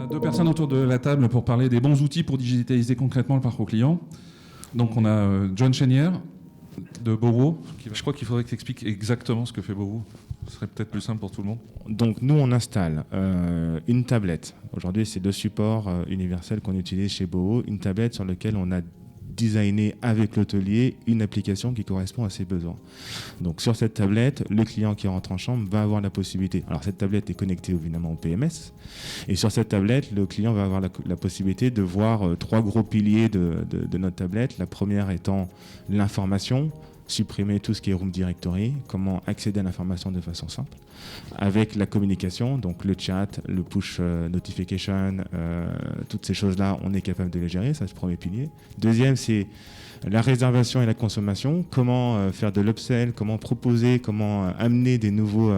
Deux personnes autour de la table pour parler des bons outils pour digitaliser concrètement le parcours client. Donc on a John Chenière de Bowo. Je crois qu'il faudrait que tu expliques exactement ce que fait Bowo. Ce serait peut-être plus simple pour tout le monde. Donc nous, on installe une tablette. Aujourd'hui, c'est le support universel qu'on utilise chez Bowo. Une tablette sur laquelle on a designé avec l'hôtelier une application qui correspond à ses besoins. Donc sur cette tablette, le client qui rentre en chambre va avoir la possibilité. Alors cette tablette est connectée évidemment au PMS. Et sur cette tablette, le client va avoir la possibilité de voir trois gros piliers de notre tablette. La première étant l'information, supprimer tout ce qui est Room Directory, comment accéder à l'information de façon simple, avec la communication, donc le chat, le push notification, toutes ces choses-là, on est capable de les gérer, ça c'est le premier pilier. Deuxième, c'est la réservation et la consommation, comment faire de l'upsell, comment proposer, comment amener des nouveaux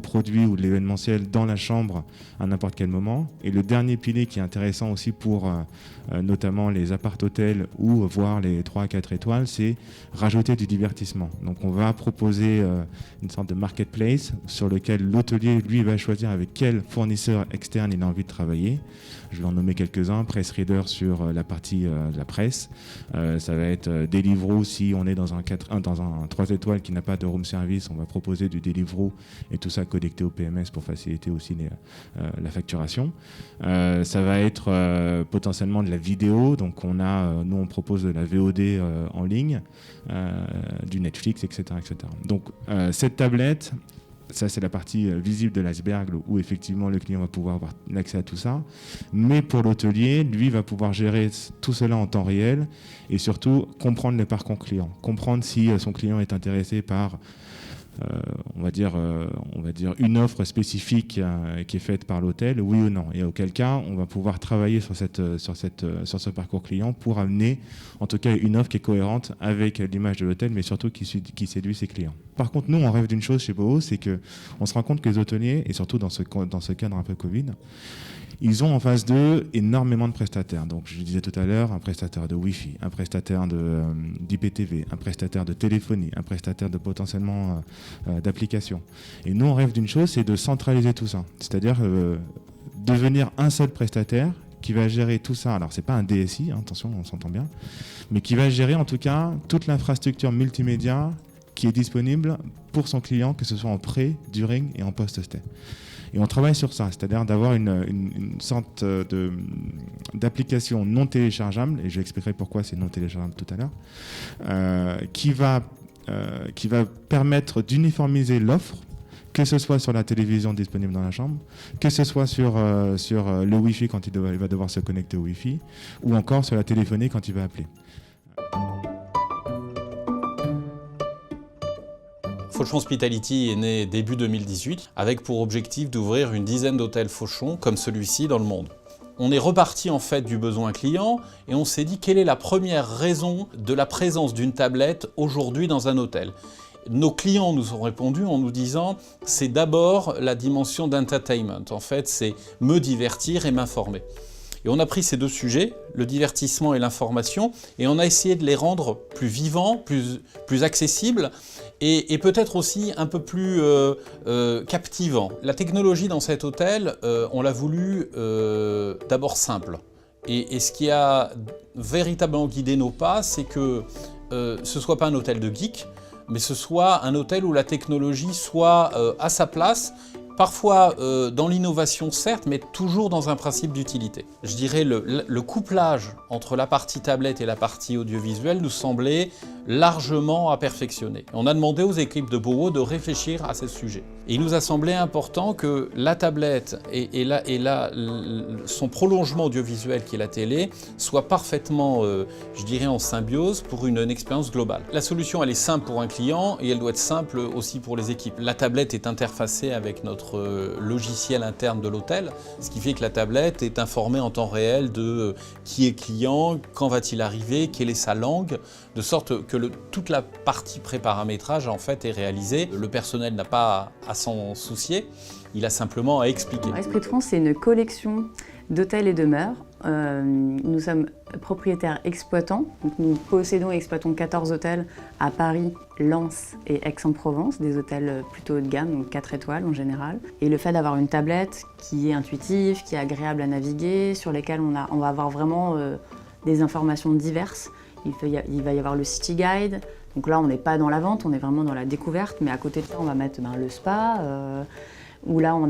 produits ou de l'événementiel dans la chambre à n'importe quel moment. Et le dernier pilier qui est intéressant aussi pour notamment les appart-hôtels ou voire les 3 à 4 étoiles, c'est rajouter du divertissement. Donc on va proposer une sorte de marketplace sur lequel l'hôtelier, lui, va choisir avec quel fournisseur externe il a envie de travailler. Je vais en nommer quelques-uns. Press Reader sur la partie de la presse. Ça va être Deliveroo si on est dans un 3 étoiles qui n'a pas de room service. On va proposer du Deliveroo et tout ça connecté au PMS pour faciliter aussi la facturation. Ça va être potentiellement de la vidéo. Donc nous on propose de la VOD en ligne, du Netflix, etc., etc. Donc cette tablette, ça, c'est la partie visible de l'iceberg où effectivement le client va pouvoir avoir l'accès à tout ça. Mais pour l'hôtelier, lui, va pouvoir gérer tout cela en temps réel et surtout comprendre le parcours client. Comprendre si son client est intéressé par on va dire une offre spécifique qui est faite par l'hôtel, oui ou non. Et auquel cas, on va pouvoir travailler sur ce parcours client pour amener, en tout cas, une offre qui est cohérente avec l'image de l'hôtel, mais surtout qui séduit ses clients. Par contre, nous, on rêve d'une chose chez Bowo, c'est qu'on se rend compte que les hôteliers, et surtout dans ce cadre un peu Covid, ils ont en face d'eux énormément de prestataires. Donc, je le disais tout à l'heure, un prestataire de Wi-Fi, un prestataire d'IPTV, un prestataire de téléphonie, un prestataire de potentiellement d'applications. Et nous, on rêve d'une chose, c'est de centraliser tout ça. C'est-à-dire devenir un seul prestataire qui va gérer tout ça. Alors, c'est pas un DSI, hein, attention, on s'entend bien, mais qui va gérer en tout cas toute l'infrastructure multimédia qui est disponible pour son client, que ce soit en pré, during et en post-stay. Et on travaille sur ça, c'est-à-dire d'avoir une sorte d'application non téléchargeable, et je expliquerai pourquoi c'est non téléchargeable tout à l'heure, qui va permettre d'uniformiser l'offre, que ce soit sur la télévision disponible dans la chambre, que ce soit sur le Wi-Fi quand il va devoir se connecter au Wi-Fi, ou encore sur la téléphonie quand il va appeler. Fauchon Hospitality est né début 2018 avec pour objectif d'ouvrir une dizaine d'hôtels Fauchon comme celui-ci dans le monde. On est reparti en fait du besoin client et on s'est dit quelle est la première raison de la présence d'une tablette aujourd'hui dans un hôtel. Nos clients nous ont répondu en nous disant c'est d'abord la dimension d'entertainment, en fait c'est me divertir et m'informer. Et on a pris ces deux sujets, le divertissement et l'information, et on a essayé de les rendre plus vivants, plus accessibles, et peut-être aussi un peu plus captivants. La technologie dans cet hôtel, on l'a voulu d'abord simple. Et ce qui a véritablement guidé nos pas, c'est que ce ne soit pas un hôtel de geek, mais ce soit un hôtel où la technologie soit à sa place, parfois dans l'innovation certes, mais toujours dans un principe d'utilité. Je dirais le couplage entre la partie tablette et la partie audiovisuelle nous semblait largement à perfectionner. On a demandé aux équipes de Bowo de réfléchir à ce sujet. Et il nous a semblé important que la tablette et son prolongement audiovisuel qui est la télé soit parfaitement, je dirais, en symbiose pour une expérience globale. La solution, elle est simple pour un client et elle doit être simple aussi pour les équipes. La tablette est interfacée avec notre logiciel interne de l'hôtel, ce qui fait que la tablette est informée en temps réel de qui est client, quand va-t-il arriver, quelle est sa langue, de sorte que toute la partie préparamétrage en fait est réalisée. Le personnel n'a pas à s'en soucier, il a simplement à expliquer. Esprit de France, c'est une collection d'hôtels et demeures. Nous sommes propriétaires exploitants. Donc nous possédons et exploitons 14 hôtels à Paris, Lens et Aix-en-Provence, des hôtels plutôt haut de gamme, donc 4 étoiles en général. Et le fait d'avoir une tablette qui est intuitive, qui est agréable à naviguer, sur lesquelles on va avoir vraiment des informations diverses. Il va y avoir le City Guide. Donc là, on n'est pas dans la vente, on est vraiment dans la découverte, mais à côté de ça, on va mettre le spa, où là, on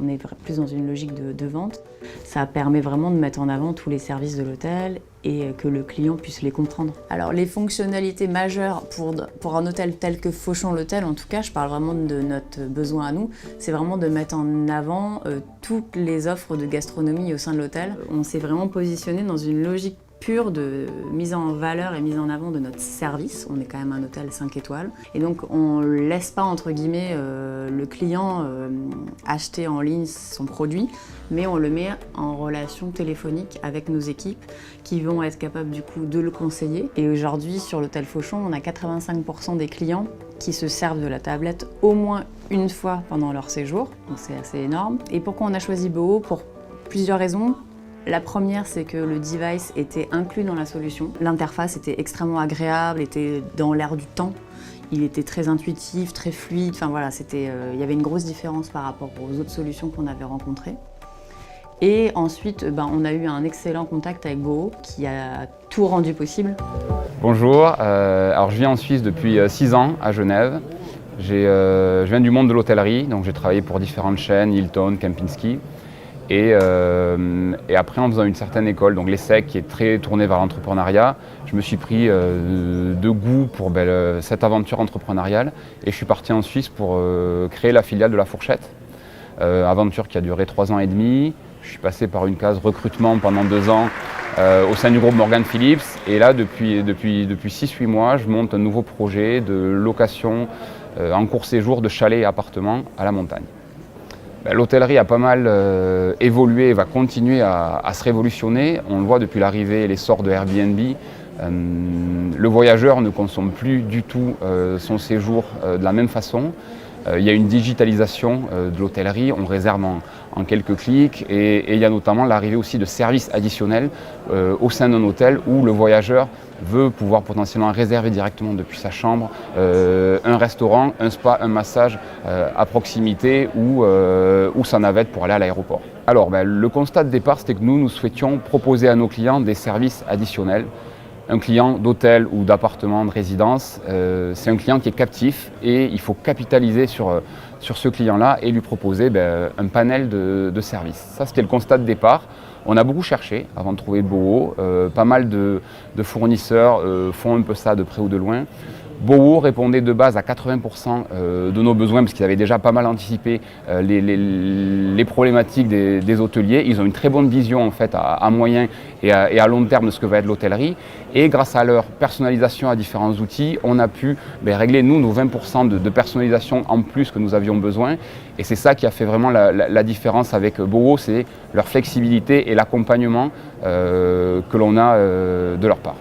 est plus dans une logique de vente. Ça permet vraiment de mettre en avant tous les services de l'hôtel et que le client puisse les comprendre. Alors, les fonctionnalités majeures pour un hôtel tel que Fauchon l'hôtel, en tout cas, je parle vraiment de notre besoin à nous, c'est vraiment de mettre en avant toutes les offres de gastronomie au sein de l'hôtel. On s'est vraiment positionné dans une logique pure de mise en valeur et mise en avant de notre service. On est quand même un hôtel 5 étoiles. Et donc, on ne laisse pas, entre guillemets, le client acheter en ligne son produit, mais on le met en relation téléphonique avec nos équipes qui vont être capables, du coup, de le conseiller. Et aujourd'hui, sur l'hôtel Fauchon, on a 85% des clients qui se servent de la tablette au moins une fois pendant leur séjour. Donc, c'est assez énorme. Et pourquoi on a choisi Boho? Pour plusieurs raisons. La première, c'est que le device était inclus dans la solution. L'interface était extrêmement agréable, était dans l'air du temps. Il était très intuitif, très fluide. Enfin voilà, il y avait une grosse différence par rapport aux autres solutions qu'on avait rencontrées. Et ensuite, on a eu un excellent contact avec Boho qui a tout rendu possible. Bonjour, alors je vis en Suisse depuis 6 ans à Genève. Je viens du monde de l'hôtellerie, donc j'ai travaillé pour différentes chaînes, Hilton, Kempinski. Et après, en faisant une certaine école, donc l'ESSEC, qui est très tournée vers l'entrepreneuriat, je me suis pris de goût pour cette aventure entrepreneuriale et je suis parti en Suisse pour créer la filiale de La Fourchette. Aventure qui a duré 3 ans et demi. Je suis passé par une case recrutement pendant 2 ans au sein du groupe Morgan Phillips. Et là, depuis 6-8 mois, je monte un nouveau projet de location en court séjour de chalets et appartements à la montagne. L'hôtellerie a pas mal évolué et va continuer à se révolutionner. On le voit depuis l'arrivée et l'essor de Airbnb. Le voyageur ne consomme plus du tout son séjour de la même façon. Il y a une digitalisation de l'hôtellerie, on réserve en quelques clics et il y a notamment l'arrivée aussi de services additionnels au sein d'un hôtel où le voyageur veut pouvoir potentiellement réserver directement depuis sa chambre un restaurant, un spa, un massage à proximité ou sa navette pour aller à l'aéroport. Alors le constat de départ, c'était que nous souhaitions proposer à nos clients des services additionnels. Un client d'hôtel ou d'appartement, de résidence, c'est un client qui est captif et il faut capitaliser sur ce client-là et lui proposer un panel de services. Ça, c'était le constat de départ. On a beaucoup cherché avant de trouver Boho. Pas mal de fournisseurs font un peu ça de près ou de loin. Boho répondait de base à 80% de nos besoins parce qu'ils avaient déjà pas mal anticipé les problématiques des hôteliers. Ils ont une très bonne vision en fait à moyen et à long terme de ce que va être l'hôtellerie. Et grâce à leur personnalisation à différents outils, on a pu régler nous nos 20% de personnalisation en plus que nous avions besoin. Et c'est ça qui a fait vraiment la différence avec Boho, c'est leur flexibilité et l'accompagnement que l'on a de leur part.